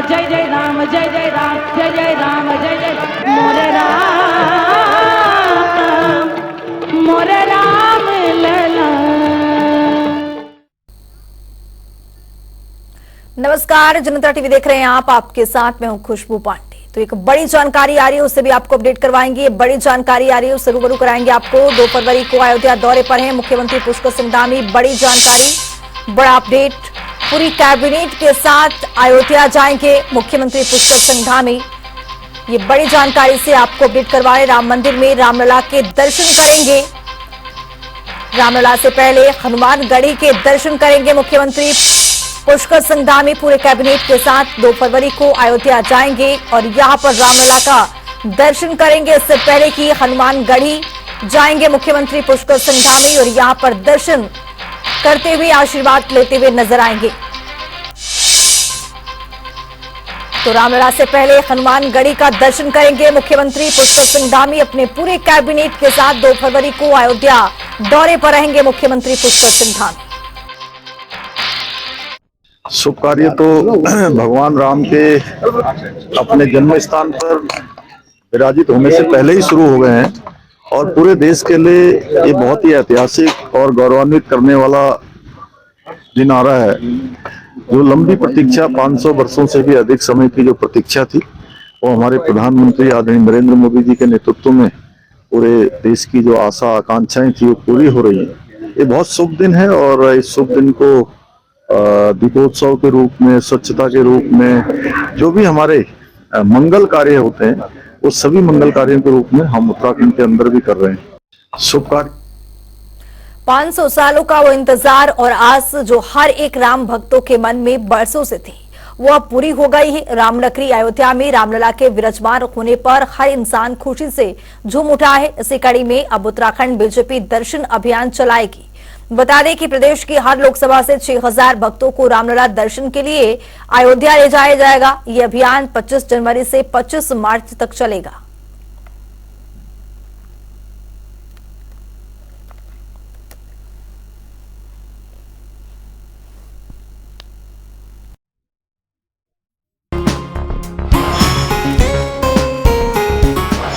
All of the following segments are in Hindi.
जय जय राम, जय जय राम, जय जय राम, जय जय मोरे राम, मोरे राम लला। नमस्कार, जनता टीवी देख रहे हैं आप, आपके साथ मैं हूं खुशबू पांडे। तो एक बड़ी जानकारी आ रही है, उससे भी आपको अपडेट करवाएंगे। बड़ी जानकारी आ रही है, उससे रूबरू कराएंगे आपको। 2 फरवरी को अयोध्या दौरे पर हैं मुख्यमंत्री पुष्कर सिंह धामी। बड़ी जानकारी, बड़ा अपडेट, पूरी कैबिनेट के साथ अयोध्या जाएंगे मुख्यमंत्री पुष्कर सिंह धामी। ये बड़ी जानकारी से आपको अपडेट करवा रहे। राम मंदिर में रामलला के दर्शन करेंगे। रामलला से पहले हनुमानगढ़ी के दर्शन करेंगे मुख्यमंत्री पुष्कर सिंह धामी। पूरे कैबिनेट के साथ 2 फरवरी को अयोध्या जाएंगे और यहां पर रामलला का दर्शन करेंगे। इससे पहले कि हनुमानगढ़ी जाएंगे मुख्यमंत्री पुष्कर सिंह धामी और यहां पर दर्शन करते हुए आशीर्वाद लेते हुए नजर आएंगे। तो रामलला से पहले हनुमानगढ़ी का दर्शन करेंगे मुख्यमंत्री पुष्कर सिंह धामी। अपने पूरे कैबिनेट के साथ 2 फरवरी को अयोध्या दौरे पर रहेंगे मुख्यमंत्री पुष्कर सिंह धामी। शुभ कार्य तो भगवान राम के अपने जन्म स्थान पर विराजित होने से पहले ही शुरू हो गए हैं और पूरे देश के लिए ये बहुत ही ऐतिहासिक और गौरवान्वित करने वाला दिन आ रहा है। जो लंबी प्रतीक्षा 500 वर्षों से भी अधिक समय की जो प्रतीक्षा थी, वो हमारे प्रधानमंत्री आदरणीय नरेंद्र मोदी जी के नेतृत्व में पूरे देश की जो आशा आकांक्षाएं थी वो पूरी हो रही है। ये बहुत शुभ दिन है और इस शुभ दिन को दीपोत्सव के रूप में, स्वच्छता के रूप में, जो भी हमारे मंगल कार्य होते हैं वो सभी मंगल कार्यों के रूप में हम उत्तराखंड के अंदर भी कर रहे हैं। शुभ कार्य 500 सालों का वो इंतजार और आस जो हर एक राम भक्तों के मन में बरसों से थी, वो अब पूरी हो गई है। रामनगरी अयोध्या में रामलला के विराजमान होने पर हर इंसान खुशी से झूम उठा है। इसी कड़ी में अब उत्तराखंड बीजेपी दर्शन अभियान चलाएगी। बता दें कि प्रदेश की हर लोकसभा से 6000 भक्तों को रामलला दर्शन के लिए अयोध्या ले जाया जाएगा। ये अभियान 25 जनवरी से 25 मार्च तक चलेगा।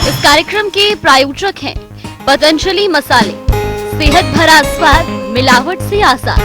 इस कार्यक्रम के प्रायोजक हैं पतंजलि मसाले, सेहत भरा स्वाद मिलावट से आसान।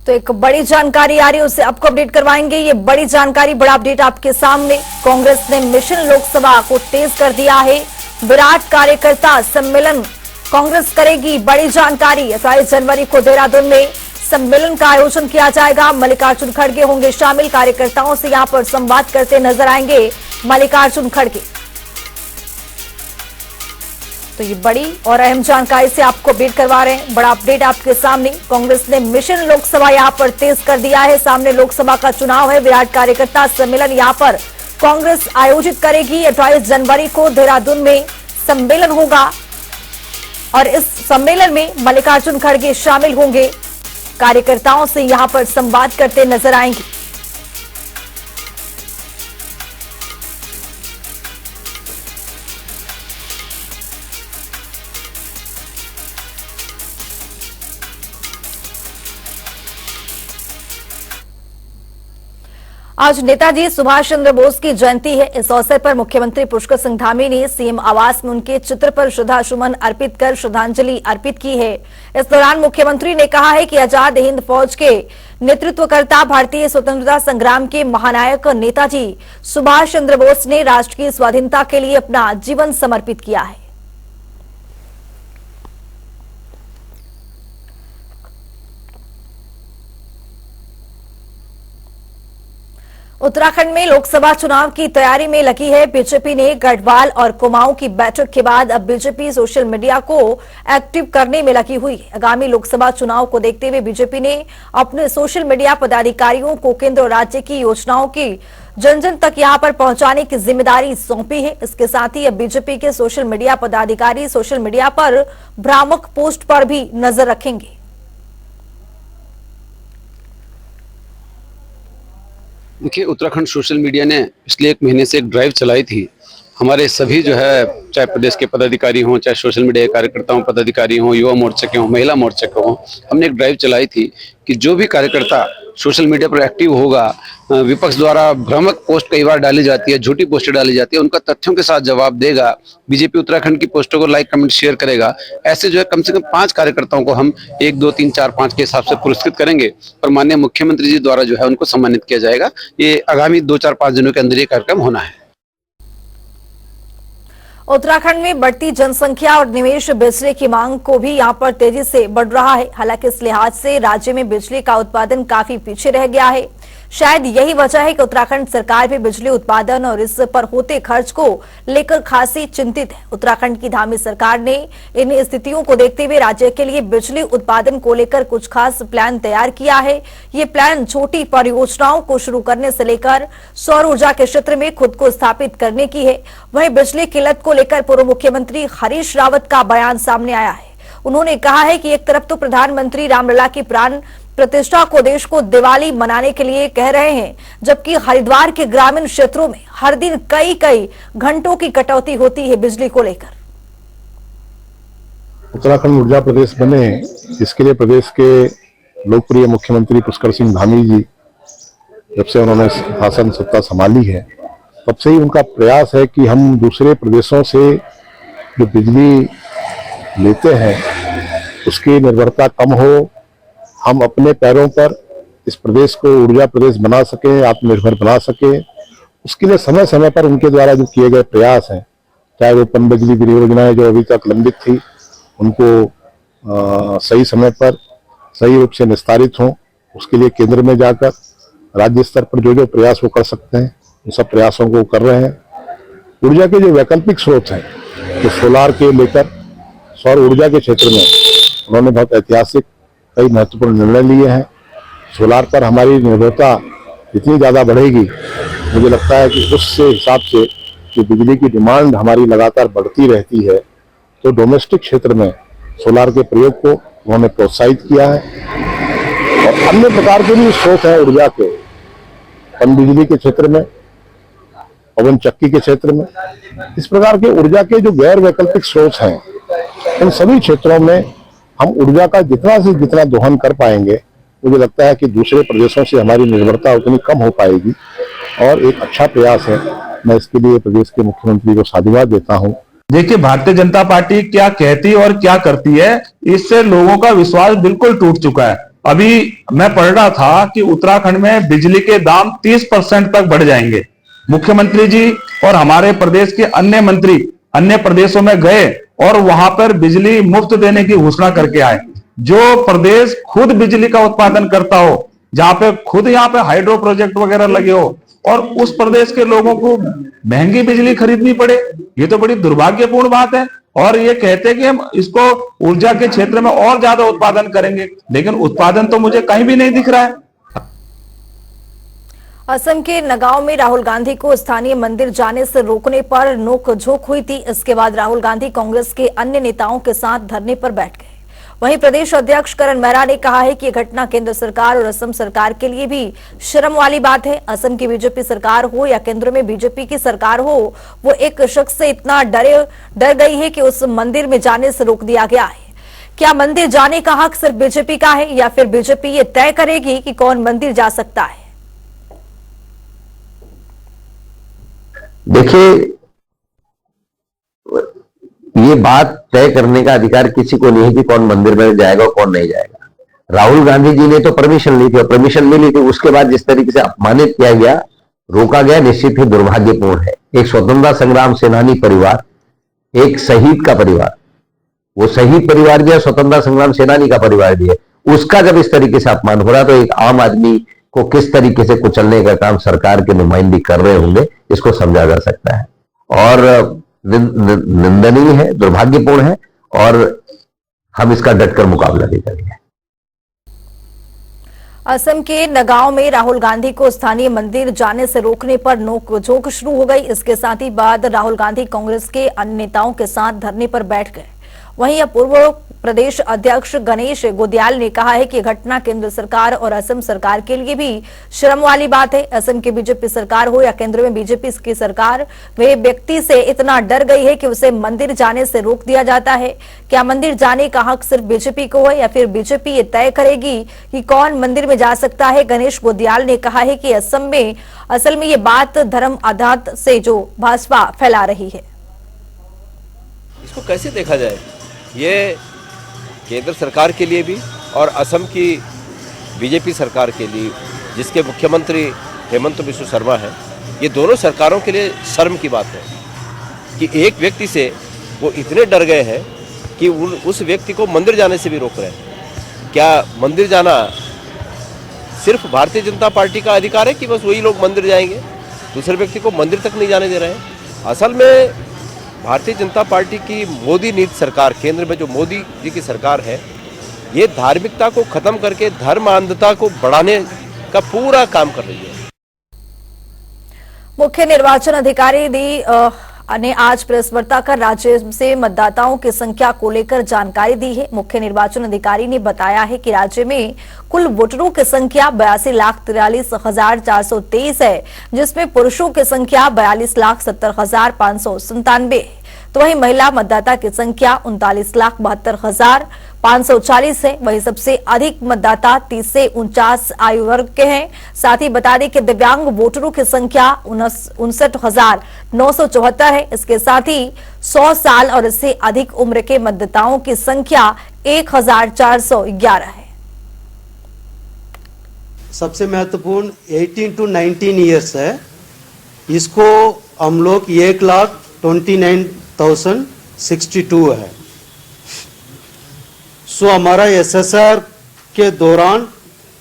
तो एक बड़ी जानकारी आ रही है, उससे आपको अपडेट करवाएंगे। ये बड़ी जानकारी, बड़ा अपडेट आपके सामने। कांग्रेस ने मिशन लोकसभा को तेज कर दिया है। विराट कार्यकर्ता सम्मेलन कांग्रेस करेगी। बड़ी जानकारी, 28 जनवरी को देहरादून में सम्मेलन का आयोजन किया जाएगा। मल्लिकार्जुन खड़गे होंगे शामिल। कार्यकर्ताओं से यहां पर संवाद करते नजर आएंगे मल्लिकार्जुन खड़गे। तो ये बड़ी और अहम जानकारी से आपको अपडेट करवा रहे हैं। बड़ा अपडेट आपके सामने। कांग्रेस ने मिशन लोकसभा यहां पर तेज कर दिया है। सामने लोकसभा का चुनाव है। विराट कार्यकर्ता सम्मेलन यहां पर कांग्रेस आयोजित करेगी। 28 जनवरी को देहरादून में सम्मेलन होगा और इस सम्मेलन में मल्लिकार्जुन खड़गे शामिल होंगे। कार्यकर्ताओं से यहां पर संवाद करते नजर आएंगे। आज नेताजी सुभाष चंद्र बोस की जयंती है। इस अवसर पर मुख्यमंत्री पुष्कर सिंह धामी ने सीएम आवास में उनके चित्र पर श्रद्धासुमन अर्पित कर श्रद्धांजलि अर्पित की है। इस दौरान मुख्यमंत्री ने कहा है कि आजाद हिंद फौज के नेतृत्वकर्ता, भारतीय स्वतंत्रता संग्राम के महानायक नेताजी सुभाष चंद्र बोस ने राष्ट्र की स्वाधीनता के लिए अपना जीवन समर्पित किया है। उत्तराखंड में लोकसभा चुनाव की तैयारी में लगी है। बीजेपी ने गढ़वाल और कुमाऊं की बैठक के बाद अब बीजेपी सोशल मीडिया को एक्टिव करने में लगी हुई है। आगामी लोकसभा चुनाव को देखते हुए बीजेपी ने अपने सोशल मीडिया पदाधिकारियों को केंद्र और राज्य की योजनाओं की जन जन तक यहां पर पहुंचाने की जिम्मेदारी सौंपी है। इसके साथ ही अब बीजेपी के सोशल मीडिया पदाधिकारी सोशल मीडिया पर भ्रामक पोस्ट पर भी नजर रखेंगे। देखिए, उत्तराखंड सोशल मीडिया ने पिछले 1 महीने से एक ड्राइव चलाई थी। हमारे सभी जो है, चाहे प्रदेश के पदाधिकारी हों, चाहे सोशल मीडिया के कार्यकर्ताओं पदाधिकारी हों, युवा मोर्चा के हों, महिला मोर्चा के हों, हमने एक ड्राइव चलाई थी कि जो भी कार्यकर्ता सोशल मीडिया पर एक्टिव होगा, विपक्ष द्वारा भ्रामक पोस्ट कई बार डाली जाती है, झूठी पोस्टें डाली जाती है, उनका तथ्यों के साथ जवाब देगा, बीजेपी उत्तराखंड की पोस्टों को लाइक कमेंट शेयर करेगा। ऐसे जो है कम से कम 5 कार्यकर्ताओं को हम 1 2 3 4 5 के हिसाब से पुरस्कृत करेंगे और माननीय मुख्यमंत्री जी द्वारा जो है उनको सम्मानित किया जाएगा। ये आगामी 2 4 5 दिनों के अंदर ये कार्यक्रम होना है। उत्तराखंड में बढ़ती जनसंख्या और निवेश बिजली की मांग को भी यहां पर तेजी से बढ़ रहा है। हालांकि इस लिहाज से राज्य में बिजली का उत्पादन काफी पीछे रह गया है। शायद यही वजह है कि उत्तराखंड सरकार भी बिजली उत्पादन और इस पर होते खर्च को लेकर खासी चिंतित है। उत्तराखंड की धामी सरकार ने इन स्थितियों को देखते हुए राज्य के लिए बिजली उत्पादन को लेकर कुछ खास प्लान तैयार किया है। ये प्लान छोटी परियोजनाओं को शुरू करने से लेकर सौर ऊर्जा के क्षेत्र में खुद को स्थापित करने की है। वहीं बिजली किल्लत को लेकर पूर्व मुख्यमंत्री हरीश रावत का बयान सामने आया है। उन्होंने कहा है कि एक तरफ तो प्रधानमंत्री रामलला की प्राण प्रतिष्ठा को देश को दिवाली मनाने के लिए कह रहे हैं, जबकि हरिद्वार के ग्रामीण क्षेत्रों में हर दिन कई घंटों की कटौती होती है बिजली को लेकर। उत्तराखंड ऊर्जा प्रदेश बने, इसके लिए प्रदेश के लोकप्रिय मुख्यमंत्री पुष्कर सिंह धामी जी जब से उन्होंने शासन सत्ता संभाली है, तब से ही उनका प्रयास है कि हम दूसरे प्रदेशों से जो बिजली लेते हैं उसकी निर्भरता कम हो, हम अपने पैरों पर इस प्रदेश को ऊर्जा प्रदेश बना सके, आत्मनिर्भर बना सके। उसके लिए समय समय पर उनके द्वारा जो किए गए प्रयास हैं, चाहे वो पनबिजली परियोजनाएं जो अभी तक लंबित थी उनको सही समय पर सही रूप से निस्तारित हों, उसके लिए केंद्र में जाकर राज्य स्तर पर जो जो प्रयास वो कर सकते हैं उन सब प्रयासों को कर रहे हैं। ऊर्जा के जो वैकल्पिक स्रोत हैं, तो सोलार के लेकर सौर ऊर्जा के क्षेत्र में उन्होंने बहुत ऐतिहासिक कई महत्वपूर्ण निर्णय लिए हैं। सोलार पर हमारी निर्भरता इतनी ज़्यादा बढ़ेगी, मुझे लगता है कि उस हिसाब से जो बिजली की डिमांड हमारी लगातार बढ़ती रहती है, तो डोमेस्टिक क्षेत्र में सोलार के प्रयोग को उन्होंने प्रोत्साहित किया है। और अन्य प्रकार के भी स्रोत हैं ऊर्जा के, पनबिजली के क्षेत्र में, पवन चक्की के क्षेत्र में, इस प्रकार के ऊर्जा के जो गैर वैकल्पिक स्रोत हैं, इन सभी क्षेत्रों में हम ऊर्जा का जितना से जितना दोहन कर पाएंगे, मुझे लगता है कि दूसरे प्रदेशों से हमारी निर्भरता उतनी कम हो पाएगी और एक अच्छा प्रयास है। मैं इसके लिए प्रदेश के मुख्यमंत्री को साधुवाद देता हूं। देखिए, भारतीय जनता पार्टी क्या कहती और क्या करती है, इससे लोगों का विश्वास बिल्कुल टूट चुका है। अभी मैं पढ़ रहा था कि उत्तराखंड में बिजली के दाम 30% तक बढ़ जाएंगे। मुख्यमंत्री जी और हमारे प्रदेश के अन्य मंत्री अन्य प्रदेशों में गए और वहां पर बिजली मुफ्त देने की घोषणा करके आए। जो प्रदेश खुद बिजली का उत्पादन करता हो, जहां पे खुद यहाँ पे हाइड्रो प्रोजेक्ट वगैरह लगे हो, और उस प्रदेश के लोगों को महंगी बिजली खरीदनी पड़े, ये तो बड़ी दुर्भाग्यपूर्ण बात है। और ये कहते हैं कि हम इसको ऊर्जा के क्षेत्र में और ज्यादा उत्पादन करेंगे, लेकिन उत्पादन तो मुझे कहीं भी नहीं दिख रहा है। असम के नगांव में राहुल गांधी को स्थानीय मंदिर जाने से रोकने पर नोकझोंक हुई थी। इसके बाद राहुल गांधी कांग्रेस के अन्य नेताओं के साथ धरने पर बैठ गए। वहीं प्रदेश अध्यक्ष करण मेहरा ने कहा है कि यह घटना केंद्र सरकार और असम सरकार के लिए भी शर्म वाली बात है। असम की बीजेपी सरकार हो या केंद्र में बीजेपी की सरकार हो, वो एक शख्स से इतना डर गई है कि उस मंदिर में जाने से रोक दिया गया है। क्या मंदिर जाने का हक सिर्फ बीजेपी का है या फिर बीजेपी ये तय करेगी कि कौन मंदिर जा सकता है? देखिए, ये बात तय करने का अधिकार किसी को नहीं है कि कौन मंदिर में जाएगा और कौन नहीं जाएगा। राहुल गांधी जी ने तो परमिशन ली थी और परमिशन मिली थी, उसके बाद जिस तरीके से अपमानित किया गया, रोका गया, निश्चित ही दुर्भाग्यपूर्ण है। एक स्वतंत्रता संग्राम सेनानी परिवार, एक शहीद का परिवार, वो शहीद परिवार भी है, स्वतंत्रता संग्राम सेनानी का परिवार भी है, उसका जब इस तरीके से अपमान हो रहा तो एक आम आदमी को किस तरीके से कुचलने का काम सरकार के नुमाइंदे कर रहे होंगे, इसको समझा जा सकता है। और निंदनीय है, दुर्भाग्यपूर्ण है, और हम इसका डटकर मुकाबला भी करेंगे। असम के नगांव में राहुल गांधी को स्थानीय मंदिर जाने से रोकने पर नोकझोंक शुरू हो गई। इसके साथ ही बाद राहुल गांधी कांग्रेस के अन्य नेताओं के साथ धरने पर बैठ गए। वहीं अब पूर्व प्रदेश अध्यक्ष गणेश गोदियाल ने कहा है कि घटना केंद्र सरकार और असम सरकार के लिए भी शर्म वाली बात है। असम की बीजेपी सरकार हो या केंद्र में बीजेपी की सरकार, वे व्यक्ति से इतना डर गई है कि उसे मंदिर जाने से रोक दिया जाता है। क्या मंदिर जाने का हक सिर्फ बीजेपी को है या फिर बीजेपी ये तय करेगी कि कौन मंदिर में जा सकता है? गणेश गोदियाल ने कहा है कि असम में असल में ये बात धर्म आधार से जो भाजपा फैला रही है, इसको कैसे देखा जाए? ये केंद्र सरकार के लिए भी और असम की बीजेपी सरकार के लिए, जिसके मुख्यमंत्री हेमंत बिस्व शर्मा है, ये दोनों सरकारों के लिए शर्म की बात है कि एक व्यक्ति से वो इतने डर गए हैं कि उस व्यक्ति को मंदिर जाने से भी रोक रहे हैं। क्या मंदिर जाना सिर्फ भारतीय जनता पार्टी का अधिकार है कि बस वही लोग मंदिर जाएंगे, दूसरे व्यक्ति को मंदिर तक नहीं जाने दे रहे हैं? असल में भारतीय जनता पार्टी की मोदी नीति सरकार, केंद्र में जो मोदी जी की सरकार है, ये धार्मिकता को खत्म करके धर्म अंधता को बढ़ाने का पूरा काम कर रही है। मुख्य निर्वाचन अधिकारी ने आज प्रेस वार्ता कर राज्य से मतदाताओं की संख्या को लेकर जानकारी दी है। मुख्य निर्वाचन अधिकारी ने बताया है कि राज्य में कुल वोटरों की संख्या 82,43,423 है, जिसमें पुरुषों की संख्या 42,70,597 है, तो वहीं महिला मतदाता की संख्या 39,72,540 है। वहीं सबसे अधिक मतदाता 30 से 49 आयु वर्ग के हैं। साथ ही बता दें कि दिव्यांग वोटरों की संख्या 59,974 है। इसके साथ ही 100 साल और इससे अधिक उम्र के मतदाताओं की संख्या 1,411 है। सबसे महत्वपूर्ण 18 to 19 ईयर्स है, इसको हम लोग 1,29,062 है। सो हमारा SSR के दौरान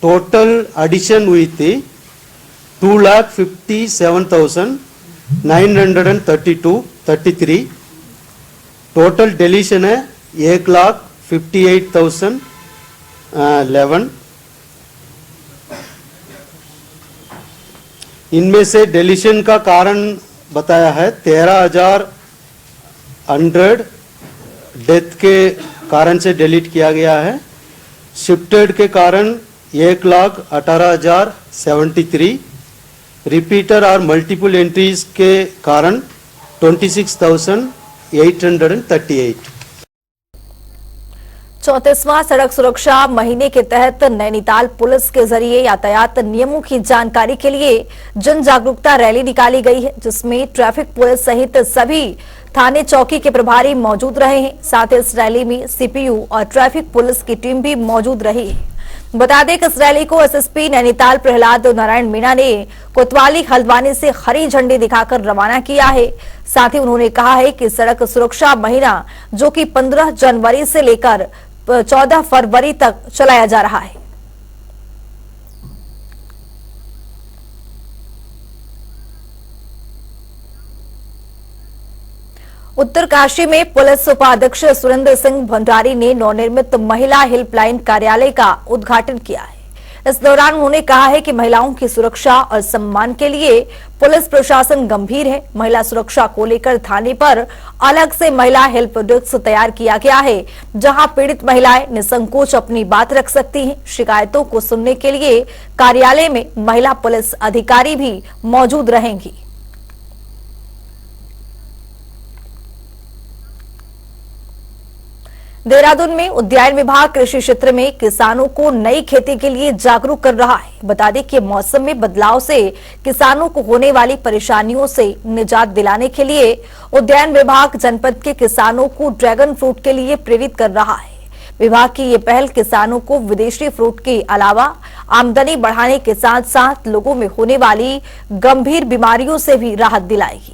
टोटल एडिशन हुई थी 2,57,933। टोटल डिलीशन है 1,58,011। इनमें से डिलीशन का कारण बताया है 13,100 डेथ के कारण से डिलीट किया गया है। शिफ्टेड के कारण 1,18,073। रिपीटर और मल्टीपल एंट्रीज के कारण 26,838। 34वां सड़क सुरक्षा महीने के तहत नैनीताल पुलिस के जरिए यातायात नियमों की जानकारी के लिए जन जागरूकता रैली निकाली गई है, जिसमें ट्रैफिक पुलिस सहित सभी थाने चौकी के प्रभारी मौजूद रहे हैं। साथ ही इस रैली में सीपीयू और ट्रैफिक पुलिस की टीम भी मौजूद रही है। बता दें कि इस रैली को एसएसपी नैनीताल प्रहलाद नारायण मीणा ने कोतवाली हल्द्वानी से हरी झंडी दिखाकर रवाना किया है। साथ ही उन्होंने कहा है कि सड़क सुरक्षा महीना, जो कि 15 जनवरी से लेकर 14 फरवरी तक चलाया जा रहा है, उत्तरकाशी में पुलिस उपाध्यक्ष सुरेंद्र सिंह भंडारी ने नवनिर्मित महिला हेल्पलाइन कार्यालय का उद्घाटन किया है। इस दौरान उन्होंने कहा है कि महिलाओं की सुरक्षा और सम्मान के लिए पुलिस प्रशासन गंभीर है। महिला सुरक्षा को लेकर थाने पर अलग से महिला हेल्प डेस्क तैयार किया गया है, जहां पीड़ित महिलाएं निसंकोच अपनी बात रख सकती हैं। शिकायतों को सुनने के लिए कार्यालय में महिला पुलिस अधिकारी भी मौजूद रहेंगी। देहरादून में उद्यान विभाग कृषि क्षेत्र में किसानों को नई खेती के लिए जागरूक कर रहा है। बता दें कि मौसम में बदलाव से किसानों को होने वाली परेशानियों से निजात दिलाने के लिए उद्यान विभाग जनपद के किसानों को ड्रैगन फ्रूट के लिए प्रेरित कर रहा है। विभाग की ये पहल किसानों को विदेशी फ्रूट के अलावा आमदनी बढ़ाने के साथ साथ लोगों में होने वाली गंभीर बीमारियों से भी राहत दिलाएगी।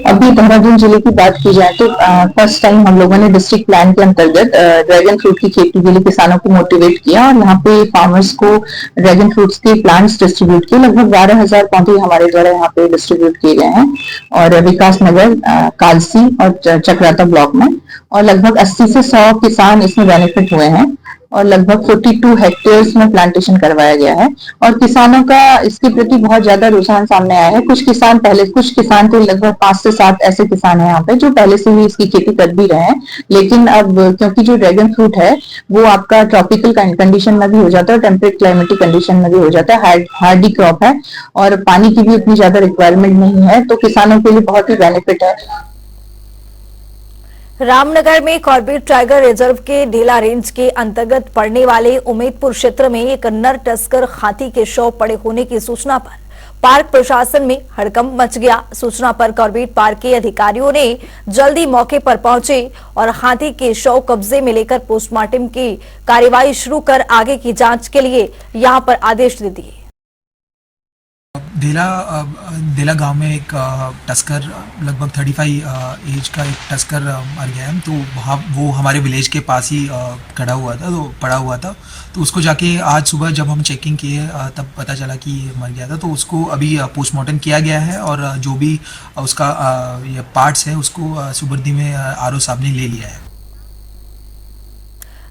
अभी देहरादून जिले की बात की जाए तो फर्स्ट टाइम हम लोगों ने डिस्ट्रिक्ट प्लान के अंतर्गत ड्रैगन फ्रूट की खेती के लिए किसानों को मोटिवेट किया और यहाँ पे फार्मर्स को ड्रैगन फ्रूट्स के प्लांट्स डिस्ट्रीब्यूट किए। लगभग 12,000 पौधे हमारे द्वारा यहाँ पे डिस्ट्रीब्यूट किए गए हैं और विकास नगर, कालसी और चक्राता ब्लॉक में, और लगभग 80 से 100 किसान इसमें बेनिफिट हुए हैं। और लगभग 42 हेक्टेयर्स में प्लांटेशन करवाया गया है और किसानों का इसके प्रति बहुत ज्यादा रुझान सामने आया है। कुछ किसान थे, लगभग 5 से 7 ऐसे किसान हैं यहाँ पे जो पहले से ही इसकी खेती कर भी रहे हैं, लेकिन अब क्योंकि जो ड्रैगन फ्रूट है वो आपका ट्रॉपिकल कंडीशन में भी हो जाता है, टेम्परेट क्लाइमेटिक कंडीशन में भी हो जाता है, हार्डी क्रॉप है और पानी की भी उतनी ज्यादा रिक्वायरमेंट नहीं है, तो किसानों के लिए बहुत ही बेनिफिट है। रामनगर में कॉर्बेट टाइगर रिजर्व के ढेला रेंज के अंतर्गत पड़ने वाले उम्मेदपुर क्षेत्र में एक नर तस्कर हाथी के शव पड़े होने की सूचना पर पार्क प्रशासन में हड़कंप मच गया। सूचना पर कॉर्बेट पार्क के अधिकारियों ने जल्दी मौके पर पहुंचे और हाथी के शव कब्जे में लेकर पोस्टमार्टम की कार्यवाही शुरू कर आगे की जांच के लिए यहां पर आदेश दे दिए। देला गांव में एक टस्कर लगभग 35 एज का एक टस्कर मर गया है। तो वो हमारे विलेज के पास ही खड़ा हुआ था, तो पड़ा हुआ था। तो उसको जाके आज सुबह जब हम चेकिंग किए तब पता चला कि ये मर गया था। तो उसको अभी पोस्टमार्टम किया गया है और जो भी उसका ये पार्ट्स है उसको सुबर्दी में आरओ साहब ने ले लिया है।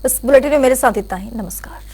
इस बुलेटिन में मेरे साथ इतना ही। नमस्कार।